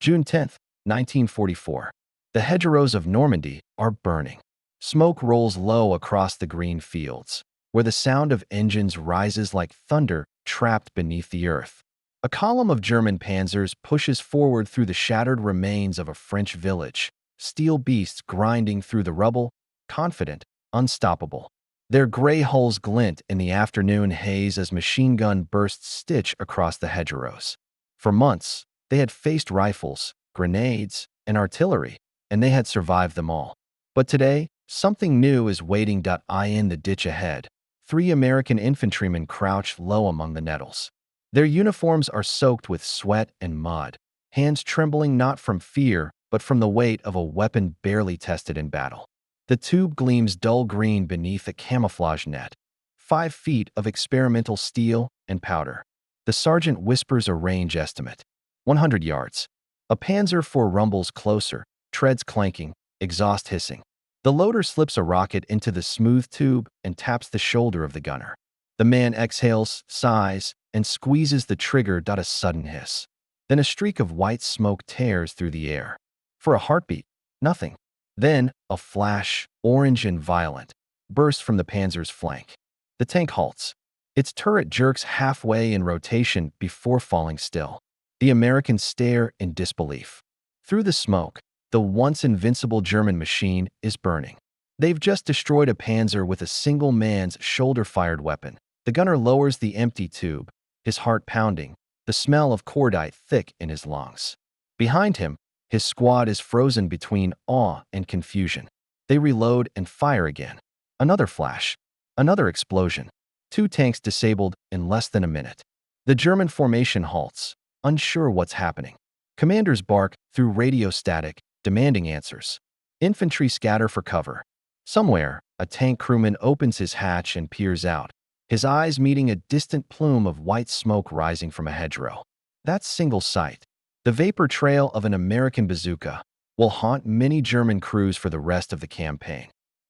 June 10, 1944. The hedgerows of Normandy are burning. Smoke rolls low across the green fields, where the sound of engines rises like thunder trapped beneath the earth. A column of German panzers pushes forward through the shattered remains of a French village, steel beasts grinding through the rubble, confident, unstoppable. Their gray hulls glint in the afternoon haze as machine gun bursts stitch across the hedgerows. For months, they had faced rifles, grenades, and artillery, and they had survived them all. But today, something new is waiting. In the ditch ahead, 3 American infantrymen crouch low among the nettles. Their uniforms are soaked with sweat and mud, hands trembling not from fear, but from the weight of a weapon barely tested in battle. The tube gleams dull green beneath a camouflage net, 5 feet of experimental steel and powder. The sergeant whispers a range estimate. 100 yards. A Panzer IV rumbles closer, treads clanking, exhaust hissing. The loader slips a rocket into the smooth tube and taps the shoulder of the gunner. The man exhales, sighs, and squeezes the trigger. A sudden hiss. Then a streak of white smoke tears through the air. For a heartbeat, nothing. Then, a flash, orange and violent, bursts from the Panzer's flank. The tank halts. Its turret jerks halfway in rotation before falling still. The Americans stare in disbelief. Through the smoke, the once invincible German machine is burning. They've just destroyed a Panzer with a single man's shoulder-fired weapon. The gunner lowers the empty tube, his heart pounding, the smell of cordite thick in his lungs. Behind him, his squad is frozen between awe and confusion. They reload and fire again. Another flash. Another explosion. 2 tanks disabled in less than a minute. The German formation halts, unsure what's happening. Commanders bark through radio static, demanding answers. Infantry scatter for cover. Somewhere, a tank crewman opens his hatch and peers out, his eyes meeting a distant plume of white smoke rising from a hedgerow. That single sight, the vapor trail of an American bazooka, will haunt many German crews for the rest of the campaign.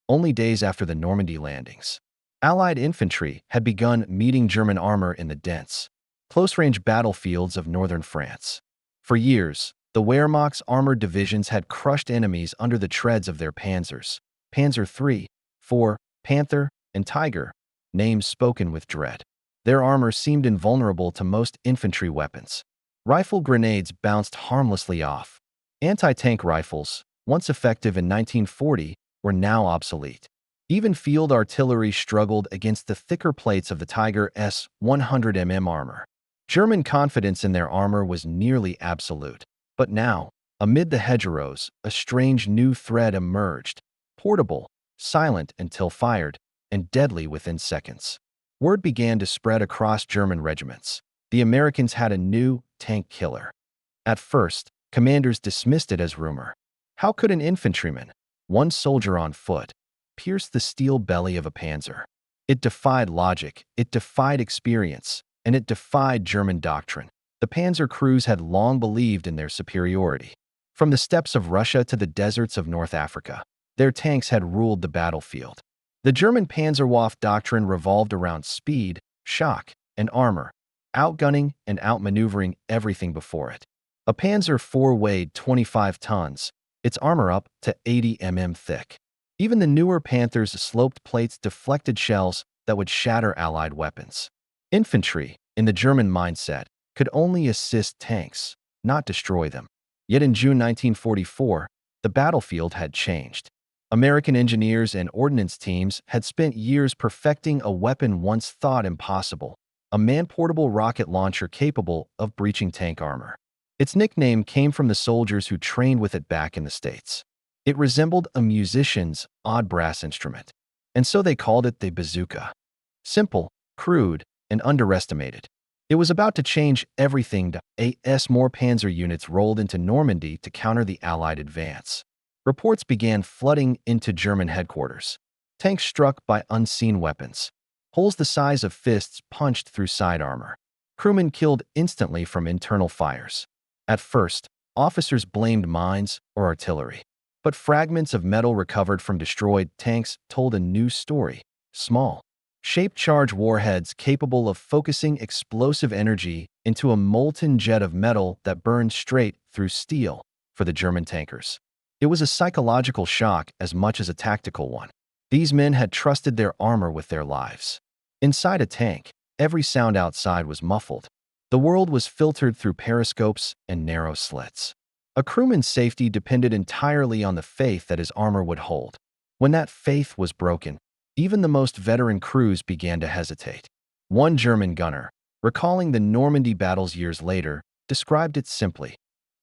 Only days after the Normandy landings, Allied infantry had begun meeting German armor in the dense, close-range battlefields of northern France. For years, the Wehrmacht's armored divisions had crushed enemies under the treads of their panzers. Panzer III, IV, Panther, and Tiger, names spoken with dread. Their armor seemed invulnerable to most infantry weapons. Rifle grenades bounced harmlessly off. Anti-tank rifles, once effective in 1940, were now obsolete. Even field artillery struggled against the thicker plates of the Tiger's 100 mm armor. German confidence in their armor was nearly absolute. But now, amid the hedgerows, a strange new threat emerged. Portable, silent until fired, and deadly within seconds. Word began to spread across German regiments. The Americans had a new tank killer. At first, commanders dismissed it as rumor. How could an infantryman, one soldier on foot, pierce the steel belly of a panzer? It defied logic, it defied experience, and it defied German doctrine. The panzer crews had long believed in their superiority. From the steppes of Russia to the deserts of North Africa, their tanks had ruled the battlefield. The German Panzerwaffe doctrine revolved around speed, shock, and armor, outgunning and outmaneuvering everything before it. A Panzer IV weighed 25 tons, its armor up to 80 mm thick. Even the newer Panthers' sloped plates deflected shells that would shatter Allied weapons. Infantry, in the German mindset, could only assist tanks, not destroy them. Yet in June 1944, the battlefield had changed. American engineers and ordnance teams had spent years perfecting a weapon once thought impossible, a man-portable rocket launcher capable of breaching tank armor. Its nickname came from the soldiers who trained with it back in the States. It resembled a musician's odd brass instrument, and so they called it the Bazooka. Simple, crude, and underestimated. It was about to change everything. As more panzer units rolled into Normandy to counter the Allied advance. Reports began flooding into German headquarters. Tanks struck by unseen weapons. Holes the size of fists punched through side armor. Crewmen killed instantly from internal fires. At first, officers blamed mines or artillery. But fragments of metal recovered from destroyed tanks told a new story. Small, shaped charge warheads capable of focusing explosive energy into a molten jet of metal that burned straight through steel for the German tankers. It was a psychological shock as much as a tactical one. These men had trusted their armor with their lives. Inside a tank, every sound outside was muffled. The world was filtered through periscopes and narrow slits. A crewman's safety depended entirely on the faith that his armor would hold. When that faith was broken, even the most veteran crews began to hesitate. One German gunner, recalling the Normandy battles years later, described it simply.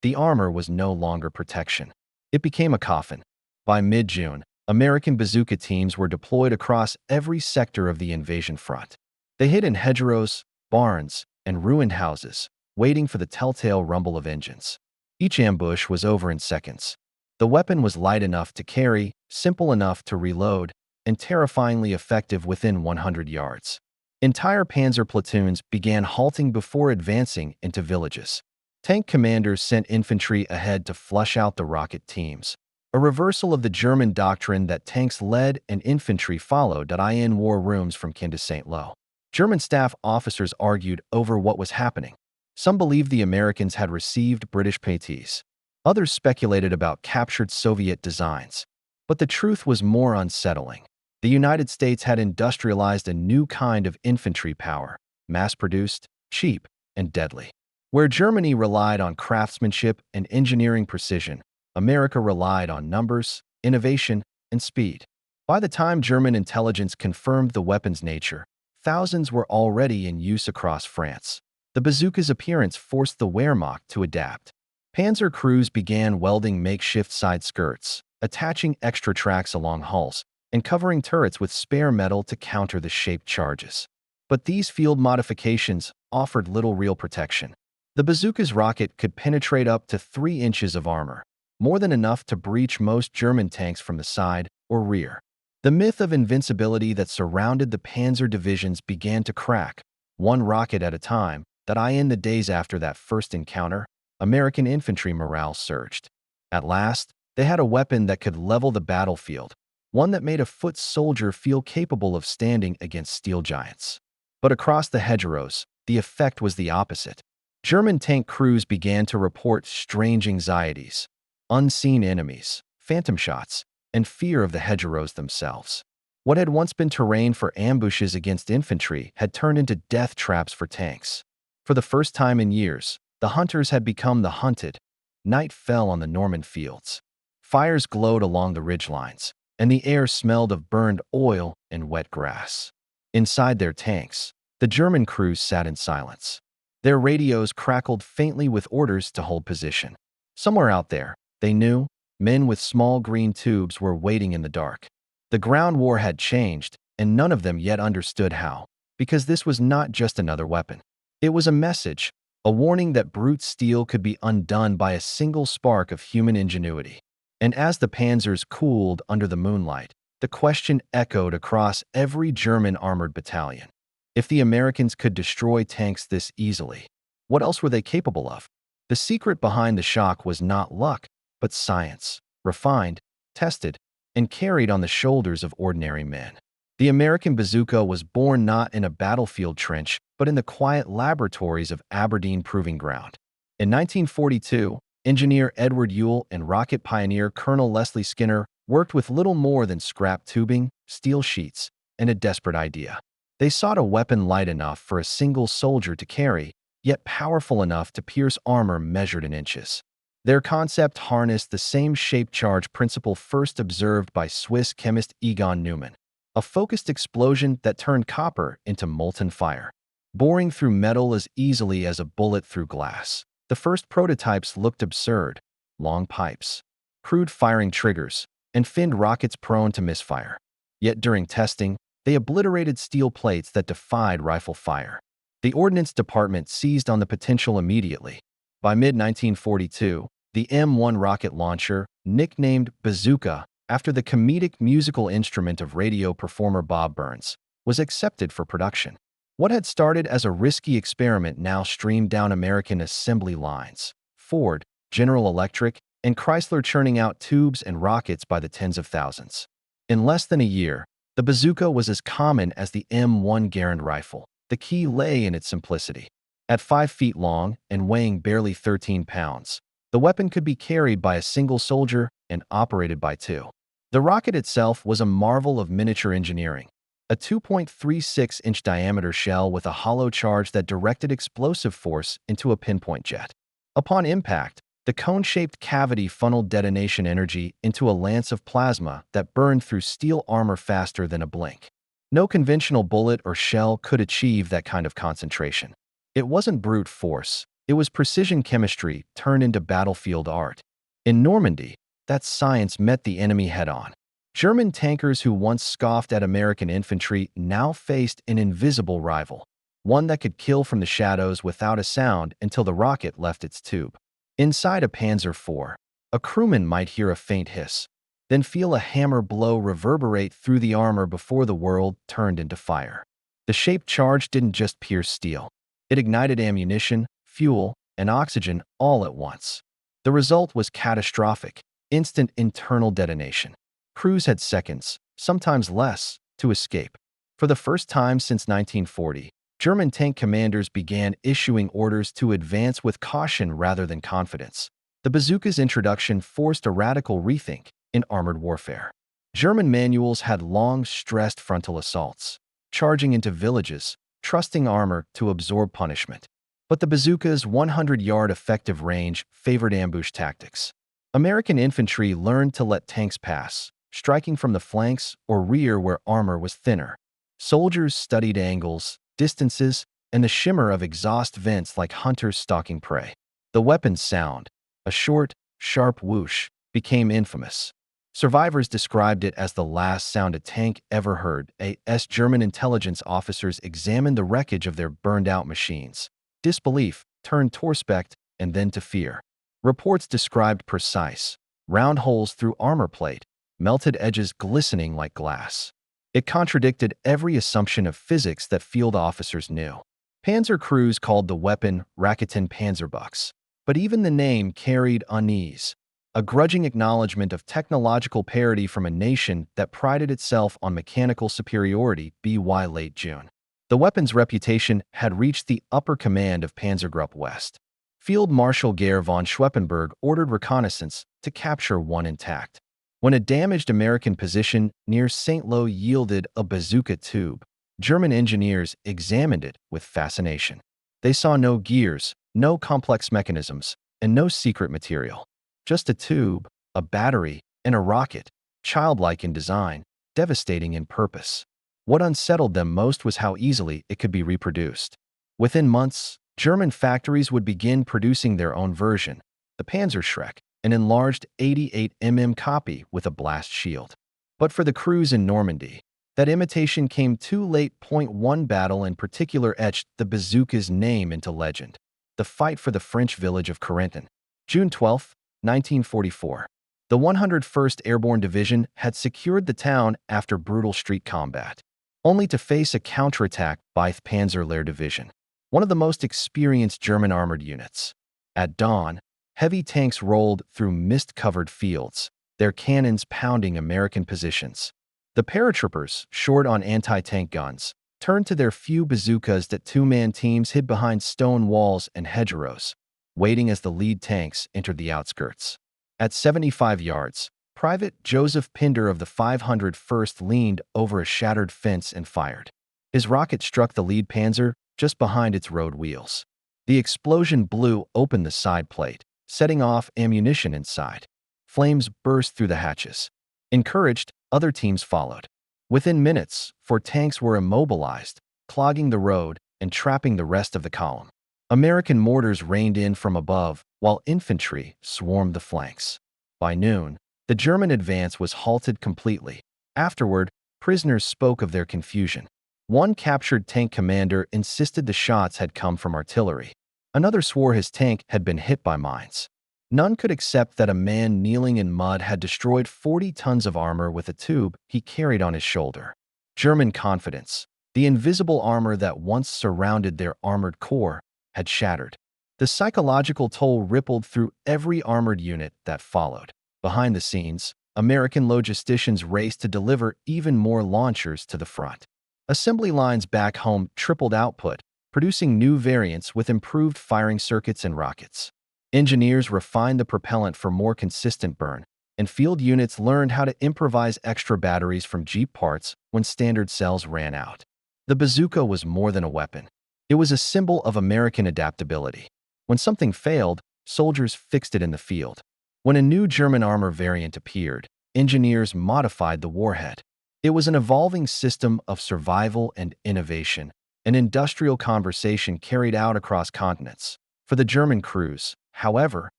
The armor was no longer protection. It became a coffin. By mid-June, American bazooka teams were deployed across every sector of the invasion front. They hid in hedgerows, barns, and ruined houses, waiting for the telltale rumble of engines. Each ambush was over in seconds. The weapon was light enough to carry, simple enough to reload, and terrifyingly effective within 100 yards. Entire panzer platoons began halting before advancing into villages. Tank commanders sent infantry ahead to flush out the rocket teams, a reversal of the German doctrine that tanks led and infantry followed in war rooms from Caen to St. Lo. German staff officers argued over what was happening. Some believed the Americans had received British paytees. Others speculated about captured Soviet designs. But the truth was more unsettling. The United States had industrialized a new kind of infantry power, mass-produced, cheap, and deadly. Where Germany relied on craftsmanship and engineering precision, America relied on numbers, innovation, and speed. By the time German intelligence confirmed the weapon's nature, thousands were already in use across France. The bazooka's appearance forced the Wehrmacht to adapt. Panzer crews began welding makeshift side skirts, attaching extra tracks along hulls, and covering turrets with spare metal to counter the shaped charges. But these field modifications offered little real protection. The bazooka's rocket could penetrate up to 3 inches of armor, more than enough to breach most German tanks from the side or rear. The myth of invincibility that surrounded the panzer divisions began to crack, one rocket at a time. In the days after that first encounter, American infantry morale surged. At last, they had a weapon that could level the battlefield, one that made a foot soldier feel capable of standing against steel giants. But across the hedgerows, the effect was the opposite. German tank crews began to report strange anxieties, unseen enemies, phantom shots, and fear of the hedgerows themselves. What had once been terrain for ambushes against infantry had turned into death traps for tanks. For the first time in years, the hunters had become the hunted. Night fell on the Norman fields. Fires glowed along the ridgelines, and the air smelled of burned oil and wet grass. Inside their tanks, the German crews sat in silence. Their radios crackled faintly with orders to hold position. Somewhere out there, they knew, men with small green tubes were waiting in the dark. The ground war had changed, and none of them yet understood how, because this was not just another weapon. It was a message, a warning that brute steel could be undone by a single spark of human ingenuity. And as the panzers cooled under the moonlight, the question echoed across every German armored battalion. If the Americans could destroy tanks this easily, what else were they capable of? The secret behind the shock was not luck, but science, refined, tested, and carried on the shoulders of ordinary men. The American bazooka was born not in a battlefield trench, but in the quiet laboratories of Aberdeen Proving Ground. In 1942, engineer Edward Ewell and rocket pioneer Colonel Leslie Skinner worked with little more than scrap tubing, steel sheets, and a desperate idea. They sought a weapon light enough for a single soldier to carry, yet powerful enough to pierce armor measured in inches. Their concept harnessed the same shape charge principle first observed by Swiss chemist Egon Neumann, a focused explosion that turned copper into molten fire, boring through metal as easily as a bullet through glass. The first prototypes looked absurd: long pipes, crude firing triggers, and finned rockets prone to misfire. Yet during testing, they obliterated steel plates that defied rifle fire. The Ordnance Department seized on the potential immediately. By mid-1942, the M1 rocket launcher, nicknamed Bazooka after the comedic musical instrument of radio performer Bob Burns, was accepted for production. What had started as a risky experiment now streamed down American assembly lines. Ford, General Electric, and Chrysler churning out tubes and rockets by the tens of thousands. In less than a year, the The bazooka was as common as the M1 Garand rifle. The key lay in its simplicity. At 5 feet long and weighing barely 13 pounds, the weapon could be carried by a single soldier and operated by two. The rocket itself was a marvel of miniature engineering. A 2.36-inch diameter shell with a hollow charge that directed explosive force into a pinpoint jet. Upon impact, the cone-shaped cavity funneled detonation energy into a lance of plasma that burned through steel armor faster than a blink. No conventional bullet or shell could achieve that kind of concentration. It wasn't brute force. It was precision chemistry turned into battlefield art. In Normandy, that science met the enemy head-on. German tankers who once scoffed at American infantry now faced an invisible rival, one that could kill from the shadows without a sound until the rocket left its tube. Inside a Panzer IV, a crewman might hear a faint hiss, then feel a hammer blow reverberate through the armor before the world turned into fire. The shaped charge didn't just pierce steel. It ignited ammunition, fuel, and oxygen all at once. The result was catastrophic, instant internal detonation. Crews had seconds, sometimes less, to escape. For the first time since 1940, German tank commanders began issuing orders to advance with caution rather than confidence. The bazooka's introduction forced a radical rethink in armored warfare. German manuals had long stressed frontal assaults, charging into villages, trusting armor to absorb punishment. But the bazooka's 100-yard effective range favored ambush tactics. American infantry learned to let tanks pass, striking from the flanks or rear where armor was thinner. Soldiers studied angles, distances, and the shimmer of exhaust vents like hunters stalking prey. The weapon's sound, a short, sharp whoosh, became infamous. Survivors described it as the last sound a tank ever heard. As German intelligence officers examined the wreckage of their burned-out machines. Disbelief turned to respect and then to fear. Reports described precise, round holes through armor plate, melted edges glistening like glass. It contradicted every assumption of physics that field officers knew. Panzer crews called the weapon Raketen Panzerbucks, but even the name carried unease, a grudging acknowledgement of technological parity from a nation that prided itself on mechanical superiority. By late June, the weapon's reputation had reached the upper command of Panzergruppe West. Field Marshal Gehr von Schweppenberg ordered reconnaissance to capture one intact. When a damaged American position near St. Lo yielded a bazooka tube, German engineers examined it with fascination. They saw no gears, no complex mechanisms, and no secret material. Just a tube, a battery, and a rocket, childlike in design, devastating in purpose. What unsettled them most was how easily it could be reproduced. Within months, German factories would begin producing their own version, the Panzerschreck, an enlarged 88mm copy with a blast shield. But for the crews in Normandy, that imitation came too late. One battle in particular etched the bazooka's name into legend: the fight for the French village of Carentan. June 12, 1944. The 101st Airborne Division had secured the town after brutal street combat, only to face a counterattack by the Panzerlehr Division, one of the most experienced German armored units. At dawn, heavy tanks rolled through mist-covered fields, their cannons pounding American positions. The paratroopers, short on anti-tank guns, turned to their few bazookas that two-man teams hid behind stone walls and hedgerows, waiting as the lead tanks entered the outskirts. At 75 yards, Private Joseph Pinder of the 501st leaned over a shattered fence and fired. His rocket struck the lead Panzer just behind its road wheels. The explosion blew open the side plate, setting off ammunition inside. Flames burst through the hatches. Encouraged, other teams followed. Within minutes, 4 tanks were immobilized, clogging the road and trapping the rest of the column. American mortars rained in from above, while infantry swarmed the flanks. By noon, the German advance was halted completely. Afterward, prisoners spoke of their confusion. One captured tank commander insisted the shots had come from artillery. Another swore his tank had been hit by mines. None could accept that a man kneeling in mud had destroyed 40 tons of armor with a tube he carried on his shoulder. German confidence, the invisible armor that once surrounded their armored core, had shattered. The psychological toll rippled through every armored unit that followed. Behind the scenes, American logisticians raced to deliver even more launchers to the front. Assembly lines back home tripled output, producing new variants with improved firing circuits and rockets. Engineers refined the propellant for more consistent burn, and field units learned how to improvise extra batteries from Jeep parts when standard cells ran out. The bazooka was more than a weapon. It was a symbol of American adaptability. When something failed, soldiers fixed it in the field. When a new German armor variant appeared, engineers modified the warhead. It was an evolving system of survival and innovation, an industrial conversation carried out across continents. For the German crews, however,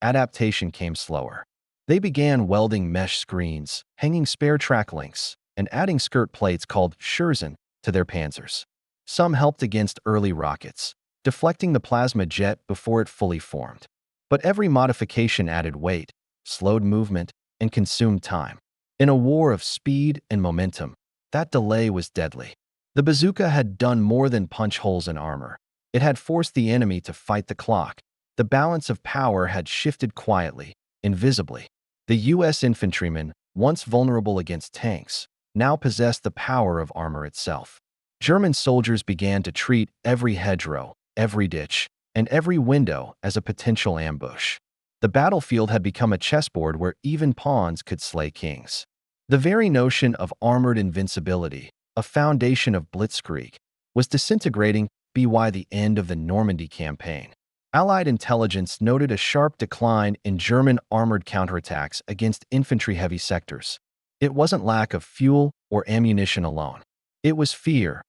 adaptation came slower. They began welding mesh screens, hanging spare track links, and adding skirt plates called Schürzen to their Panzers. Some helped against early rockets, deflecting the plasma jet before it fully formed. But every modification added weight, slowed movement, and consumed time. In a war of speed and momentum, that delay was deadly. The bazooka had done more than punch holes in armor. It had forced the enemy to fight the clock. The balance of power had shifted quietly, invisibly. The U.S. infantrymen, once vulnerable against tanks, now possessed the power of armor itself. German soldiers began to treat every hedgerow, every ditch, and every window as a potential ambush. The battlefield had become a chessboard where even pawns could slay kings. The very notion of armored invincibility, a foundation of Blitzkrieg, was disintegrating by the end of the Normandy campaign. Allied intelligence noted a sharp decline in German armored counterattacks against infantry-heavy sectors. It wasn't lack of fuel or ammunition alone. It was fear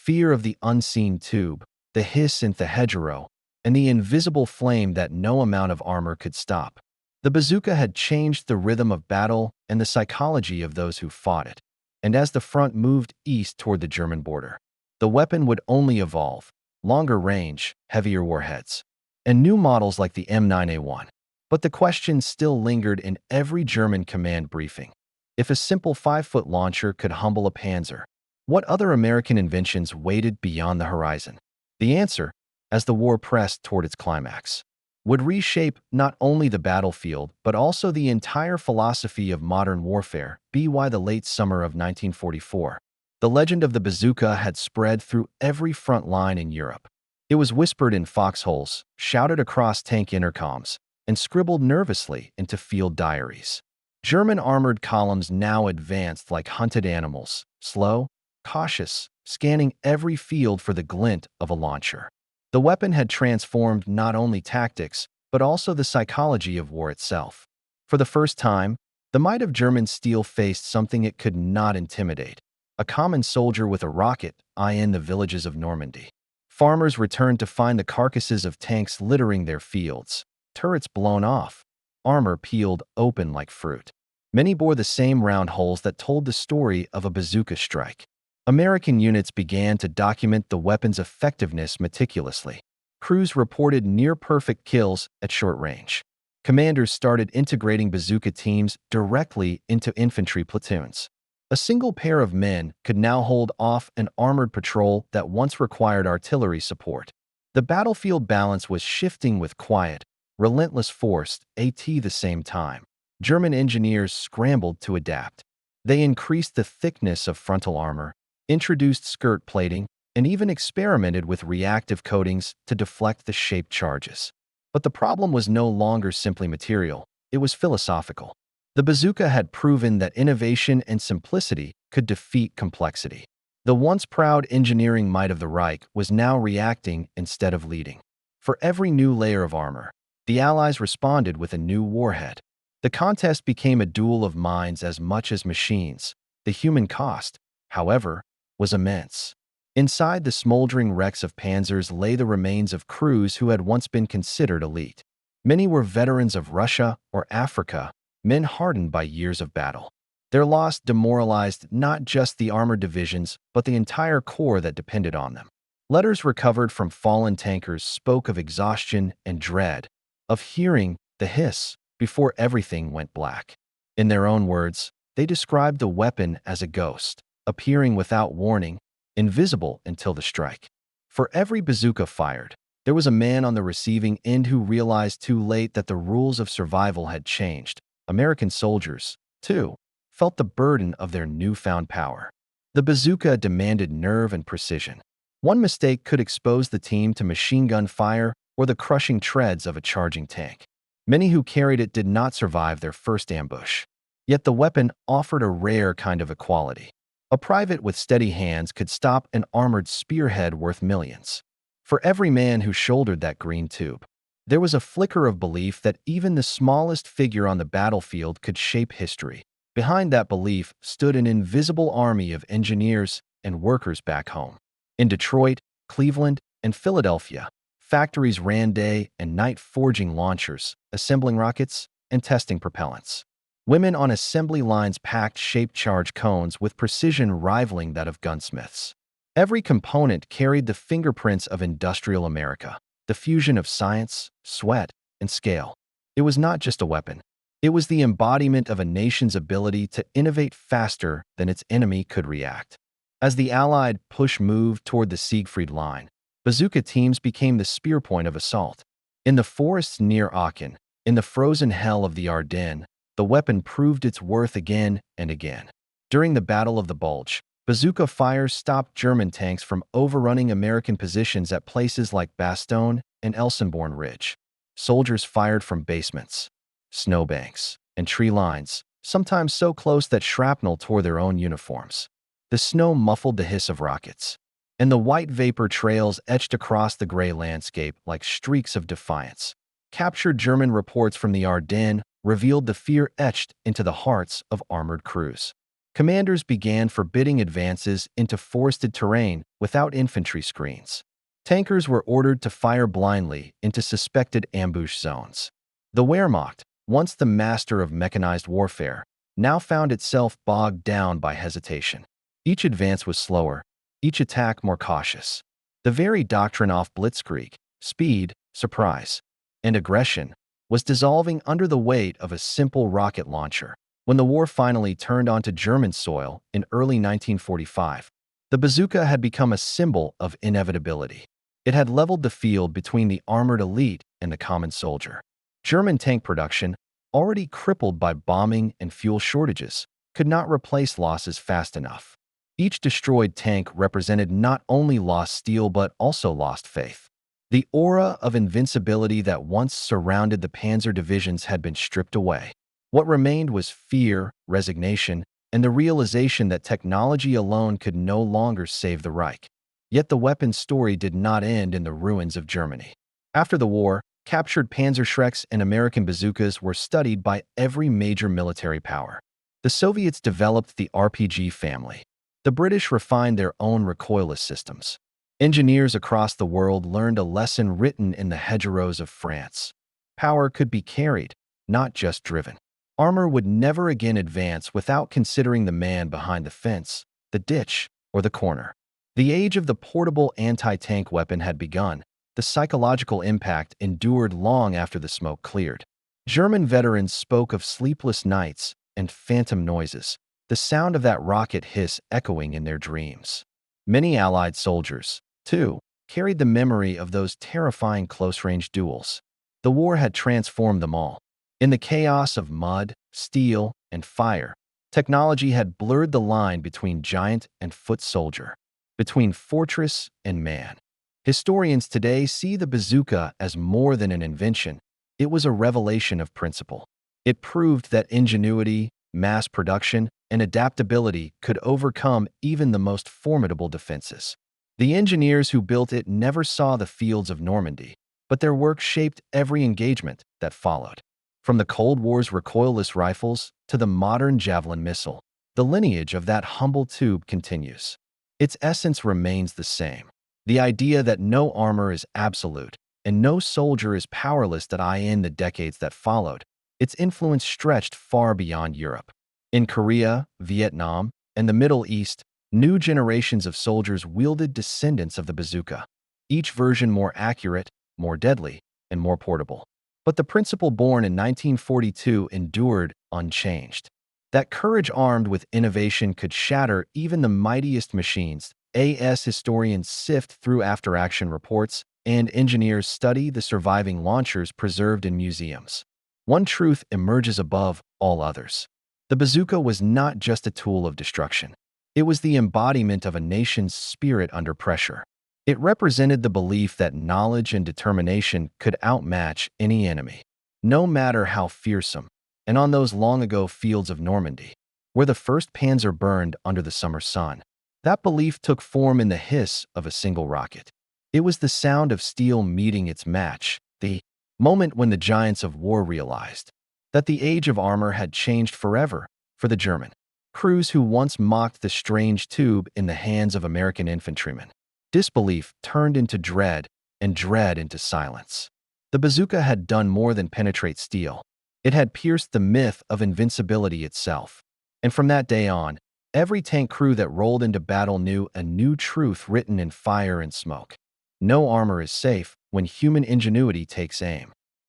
of the unseen tube, the hiss in the hedgerow, and the invisible flame that no amount of armor could stop. The bazooka had changed the rhythm of battle and the psychology of those who fought it. And as the front moved east toward the German border, the weapon would only evolve, longer range, heavier warheads, and new models like the M9A1. But the question still lingered in every German command briefing. If a simple 5-foot launcher could humble a Panzer, what other American inventions waited beyond the horizon? The answer, as the war pressed toward its climax, would reshape not only the battlefield but also the entire philosophy of modern warfare. By the late summer of 1944, the legend of the bazooka had spread through every front line in Europe. It was whispered in foxholes, shouted across tank intercoms, and scribbled nervously into field diaries. German armored columns now advanced like hunted animals, slow, cautious, scanning every field for the glint of a launcher. The weapon had transformed not only tactics, but also the psychology of war itself. For the first time, the might of German steel faced something it could not intimidate: a common soldier with a rocket in the villages of Normandy. Farmers returned to find the carcasses of tanks littering their fields, turrets blown off, armor peeled open like fruit. Many bore the same round holes that told the story of a bazooka strike. American units began to document the weapon's effectiveness meticulously. Crews reported near-perfect kills at short range. Commanders started integrating bazooka teams directly into infantry platoons. A single pair of men could now hold off an armored patrol that once required artillery support. The battlefield balance was shifting with quiet, relentless force at the same time. German engineers scrambled to adapt. They increased the thickness of frontal armor, introduced skirt plating, and even experimented with reactive coatings to deflect the shaped charges. But the problem was no longer simply material, it was philosophical. The bazooka had proven that innovation and simplicity could defeat complexity. The once proud engineering might of the Reich was now reacting instead of leading. For every new layer of armor, the Allies responded with a new warhead. The contest became a duel of minds as much as machines. The human cost, however, was immense. Inside the smoldering wrecks of Panzers lay the remains of crews who had once been considered elite. Many were veterans of Russia or Africa, men hardened by years of battle. Their loss demoralized not just the armored divisions, but the entire corps that depended on them. Letters recovered from fallen tankers spoke of exhaustion and dread, of hearing the hiss before everything went black. In their own words, they described the weapon as a ghost, appearing without warning, invisible until the strike. For every bazooka fired, there was a man on the receiving end who realized too late that the rules of survival had changed. American soldiers, too, felt the burden of their newfound power. The bazooka demanded nerve and precision. One mistake could expose the team to machine gun fire or the crushing treads of a charging tank. Many who carried it did not survive their first ambush. Yet the weapon offered a rare kind of equality. A private with steady hands could stop an armored spearhead worth millions. For every man who shouldered that green tube, there was a flicker of belief that even the smallest figure on the battlefield could shape history. Behind that belief stood an invisible army of engineers and workers back home. In Detroit, Cleveland, and Philadelphia, factories ran day and night forging launchers, assembling rockets, and testing propellants. Women on assembly lines packed shaped charge cones with precision rivaling that of gunsmiths. Every component carried the fingerprints of industrial America, the fusion of science, sweat, and scale. It was not just a weapon. It was the embodiment of a nation's ability to innovate faster than its enemy could react. As the Allied push moved toward the Siegfried Line, bazooka teams became the spear point of assault. In the forests near Aachen, in the frozen hell of the Ardennes, the weapon proved its worth again and again. During the Battle of the Bulge, bazooka fire stopped German tanks from overrunning American positions at places like Bastogne and Elsenborn Ridge. Soldiers fired from basements, snowbanks, and tree lines, sometimes so close that shrapnel tore their own uniforms. The snow muffled the hiss of rockets, and the white vapor trails etched across the gray landscape like streaks of defiance. Captured German reports from the Ardennes revealed the fear etched into the hearts of armored crews. Commanders began forbidding advances into forested terrain without infantry screens. Tankers were ordered to fire blindly into suspected ambush zones. The Wehrmacht, once the master of mechanized warfare, now found itself bogged down by hesitation. Each advance was slower, each attack more cautious. The very doctrine of Blitzkrieg, speed, surprise, and aggression, was dissolving under the weight of a simple rocket launcher. When the war finally turned onto German soil in early 1945, the bazooka had become a symbol of inevitability. It had leveled the field between the armored elite and the common soldier. German tank production, already crippled by bombing and fuel shortages, could not replace losses fast enough. Each destroyed tank represented not only lost steel but also lost faith. The aura of invincibility that once surrounded the panzer divisions had been stripped away. What remained was fear, resignation, and the realization that technology alone could no longer save the Reich. Yet the weapon's story did not end in the ruins of Germany. After the war, captured Panzerschrecks and American bazookas were studied by every major military power. The Soviets developed the RPG family. The British refined their own recoilless systems. Engineers across the world learned a lesson written in the hedgerows of France. Power could be carried, not just driven. Armor would never again advance without considering the man behind the fence, the ditch, or the corner. The age of the portable anti-tank weapon had begun. The psychological impact endured long after the smoke cleared. German veterans spoke of sleepless nights and phantom noises, the sound of that rocket hiss echoing in their dreams. Many Allied soldiers, too, carried the memory of those terrifying close-range duels. The war had transformed them all. In the chaos of mud, steel, and fire, technology had blurred the line between giant and foot soldier, between fortress and man. Historians today see the bazooka as more than an invention. It was a revelation of principle. It proved that ingenuity, mass production, and adaptability could overcome even the most formidable defenses. The engineers who built it never saw the fields of Normandy, but their work shaped every engagement that followed. From the Cold War's recoilless rifles to the modern javelin missile, the lineage of that humble tube continues. Its essence remains the same. The idea that no armor is absolute and no soldier is powerless. In the decades that followed, its influence stretched far beyond Europe. In Korea, Vietnam, and the Middle East, new generations of soldiers wielded descendants of the bazooka, each version more accurate, more deadly, and more portable. But the principle born in 1942 endured unchanged. That courage armed with innovation could shatter even the mightiest machines. As historians sift through after-action reports and engineers study the surviving launchers preserved in museums, one truth emerges above all others. The bazooka was not just a tool of destruction. It was the embodiment of a nation's spirit under pressure. It represented the belief that knowledge and determination could outmatch any enemy, no matter how fearsome. And on those long-ago fields of Normandy, where the first Panzer burned under the summer sun, that belief took form in the hiss of a single rocket. It was the sound of steel meeting its match, the moment when the giants of war realized that the age of armor had changed forever for the German crews who once mocked the strange tube in the hands of American infantrymen. Disbelief turned into dread, and dread into silence. The bazooka had done more than penetrate steel. It had pierced the myth of invincibility itself. And from that day on, every tank crew that rolled into battle knew a new truth written in fire and smoke. No armor is safe when human ingenuity takes aim.